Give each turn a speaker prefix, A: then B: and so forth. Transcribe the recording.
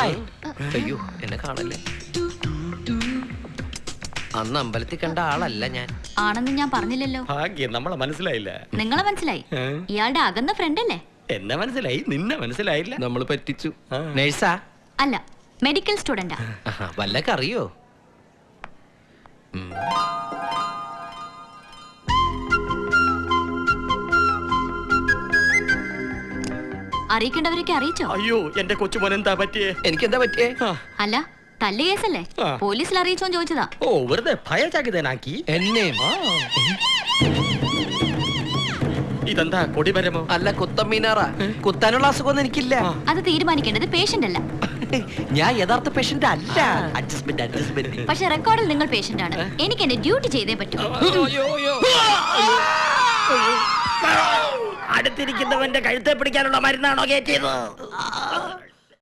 A: Hi. അയ്യോ എന്നെ കാണല്ലേ. അന്ന് അമ്പലത്തിൽ കണ്ട ആളല്ല ഞാൻ.
B: ആണെന്ന് ഞാൻ പറഞ്ഞില്ലല്ലോ.
C: ഭാഗ്യം നമ്മളെ മനസ്സിലായില്ല.
B: നിങ്ങളെ മനസ്സിലായി. ഇയാളുടെ അകന്ന ഫ്രണ്ട് അല്ലേ?
C: എന്നെ മനസ്സിലായി, നിന്നെ മനസ്സിലായില്ല.
A: നമ്മൾ പറ്റിച്ചു. നേഴ്സാ?
B: അല്ല, മെഡിക്കൽ സ്റ്റുഡന്റാ.
A: വല്ലൊക്കെ അറിയോ?
B: അറിയിക്കേണ്ടവരൊക്കെ അറിയിച്ചോ?
C: അയ്യോ എന്റെ കൊച്ചുമോൻ എന്താ പറ്റിയേ?
A: എനിക്കെന്താ പറ്റിയേ?
B: അല്ല, തല്ല് കേസല്ലേ? പോലീസിൽ അറിയിച്ചോന്ന് ചോദിച്ചതാ.
C: ഓ വെറുതെ ഭയചകിതനാക്കി
A: എന്നെ.
C: ഇതെന്താ കൊടിമരമോ?
A: അല്ല, കുത്തമ്മീനാറാ. കുത്താനുള്ള അസുഖമൊന്നും എനിക്കില്ല.
B: അത് തീരുമാനിക്കേണ്ടത് പേഷ്യന്റ് അല്ല.
A: ഞാൻ യഥാർത്ഥ പേഷ്യന്റ് അല്ല. അഡ്ജസ്റ്റ്മെന്റ്.
B: പക്ഷെ റെക്കോർഡിൽ നിങ്ങൾ പേഷ്യന്റ് ആണ്. എനിക്ക് എന്റെ ഡ്യൂട്ടി ചെയ്തേ പറ്റൂ.
C: അടുത്തിരിക്കുന്നവന്റെ കഴുത്തെ പിടിക്കാനുള്ള മരുന്നാണോ കേറ്റിയത്?